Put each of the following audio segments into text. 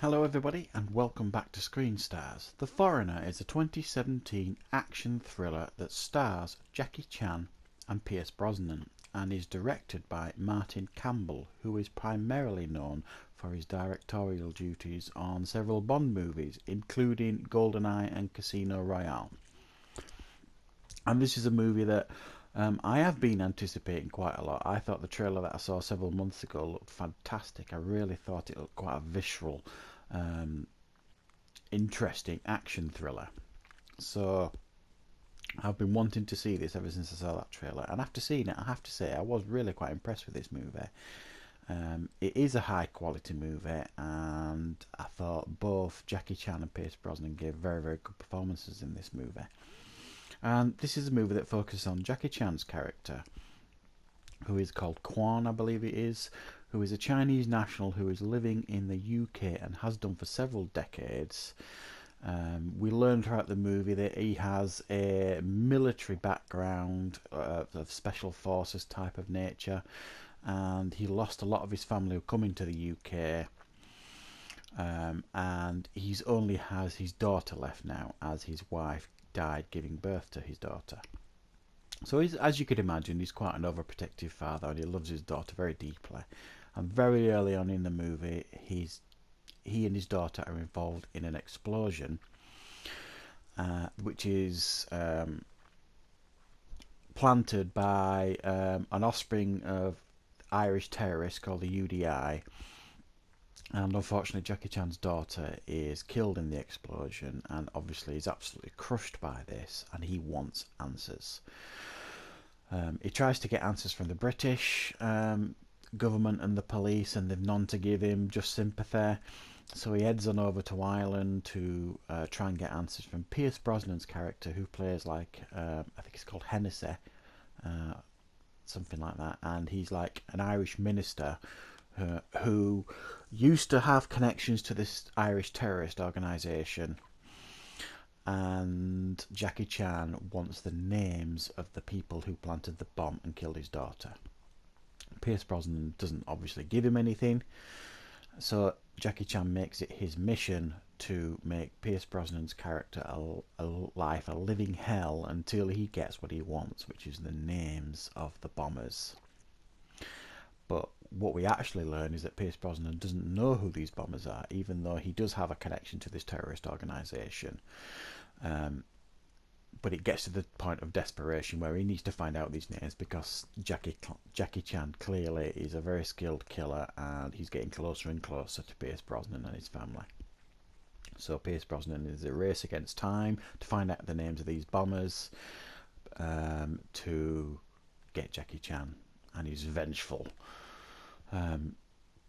Hello everybody and welcome back to Screen Stars. The Foreigner is a 2017 action thriller that stars Jackie Chan and Pierce Brosnan and is directed by Martin Campbell, who is primarily known for his directorial duties on several Bond movies, including GoldenEye and Casino Royale. And this is a movie that I have been anticipating quite a lot. I thought the trailer that I saw several months ago looked fantastic. I really thought it looked quite a visceral, um, interesting action thriller. So I've been wanting to see this ever since I saw that trailer. And after seeing it, I have to say I was really quite impressed with this movie. It is a high quality movie, and I thought both Jackie Chan and Pierce Brosnan gave very, very good performances in this movie. And this is a movie that focuses on Jackie Chan's character, who is called Quan, I believe it is, who is a Chinese national who is living in the UK and has done for several decades. We learn throughout the movie that he has a military background of special forces type of nature, and he lost a lot of his family coming to the UK. And he's only has his daughter left now, as his wife died giving birth to his daughter. So he's, as you could imagine, he's quite an overprotective father, and he loves his daughter very deeply. And very early on in the movie, he and his daughter are involved in an explosion, which is planted by an offspring of Irish terrorists called the UDI. And unfortunately, Jackie Chan's daughter is killed in the explosion, and obviously he's absolutely crushed by this, and he wants answers. He tries to get answers from the British government and the police, and they've none to give him, just sympathy. So he heads on over to Ireland to try and get answers from Pierce Brosnan's character, who plays like, I think it's called Hennessy, something like that, and he's like an Irish minister who used to have connections to this Irish terrorist organisation, and Jackie Chan wants the names of the people who planted the bomb and killed his daughter. Pierce Brosnan doesn't obviously give him anything, so Jackie Chan makes it his mission to make Pierce Brosnan's character a life, a living hell, until he gets what he wants, which is the names of the bombers. But what we actually learn is that Pierce Brosnan doesn't know who these bombers are, even though he does have a connection to this terrorist organisation. But it gets to the point of desperation where he needs to find out these names, because Jackie Chan clearly is a very skilled killer, and he's getting closer and closer to Pierce Brosnan and his family. So Pierce Brosnan is a race against time to find out the names of these bombers, to get Jackie Chan and his vengeful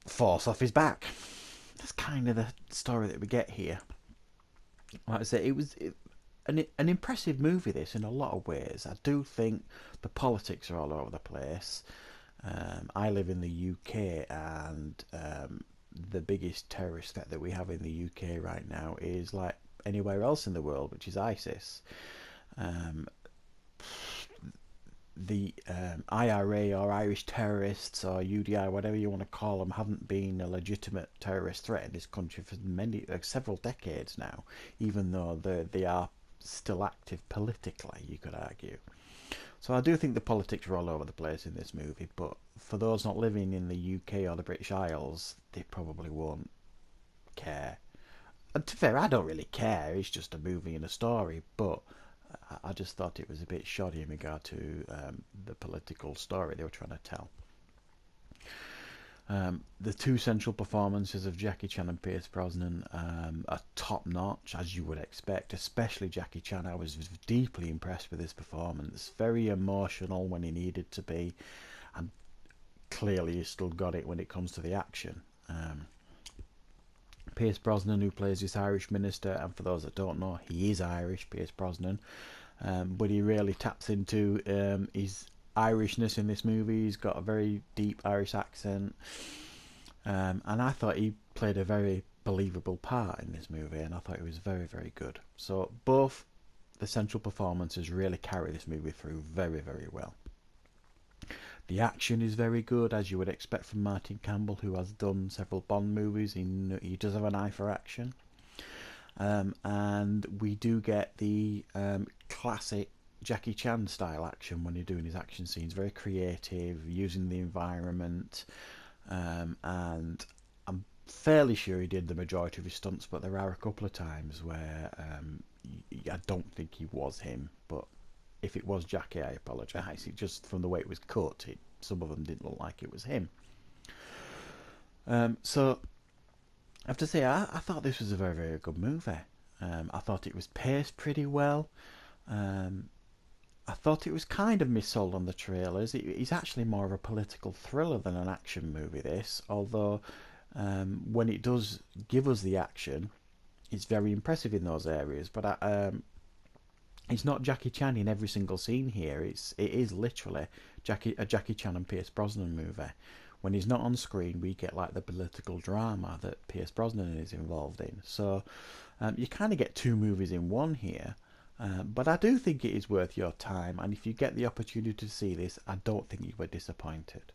force off his back. That's kind of the story that we get here. Like I say, it was an impressive movie, this, in a lot of ways. I do think the politics are all over the place. I live in the UK, and the biggest terrorist threat that we have in the UK right now is like anywhere else in the world, which is ISIS. The IRA or Irish terrorists or UDI, whatever you want to call them, haven't been a legitimate terrorist threat in this country for several decades now, even though they are still active politically, you could argue. So I do think the politics are all over the place in this movie, but for those not living in the UK or the British Isles, they probably won't care. And to be fair, I don't really care, it's just a movie and a story, but I just thought it was a bit shoddy in regard to the political story they were trying to tell. The two central performances of Jackie Chan and Pierce Brosnan are top notch, as you would expect, especially Jackie Chan. I was deeply impressed with his performance. Very emotional when he needed to be, and clearly he still got it when it comes to the action. Pierce Brosnan, who plays this Irish minister, and for those that don't know, he is Irish, Pierce Brosnan, but he really taps into his Irishness in this movie. He's got a very deep Irish accent, and I thought he played a very believable part in this movie, and I thought it was very, very good. So both the central performances really carry this movie through very, very well. The action is very good, as you would expect from Martin Campbell, who has done several Bond movies. He does have an eye for action. And we do get the classic Jackie Chan style action when you're doing his action scenes. Very creative, using the environment, and I'm fairly sure he did the majority of his stunts, but there are a couple of times where I don't think he was him. But if it was Jackie, I apologise. It just, from the way it was cut, some of them didn't look like it was him. So I have to say, I thought this was a very, very good movie. I thought it was paced pretty well. Um, I thought it was kind of missold on the trailers. It's actually more of a political thriller than an action movie, this. Although, when it does give us the action, it's very impressive in those areas. But it's not Jackie Chan in every single scene here. It is literally a Jackie Chan and Pierce Brosnan movie. When he's not on screen, we get like the political drama that Pierce Brosnan is involved in. So you kind of get two movies in one here. But I do think it is worth your time, and if you get the opportunity to see this, I don't think you were disappointed.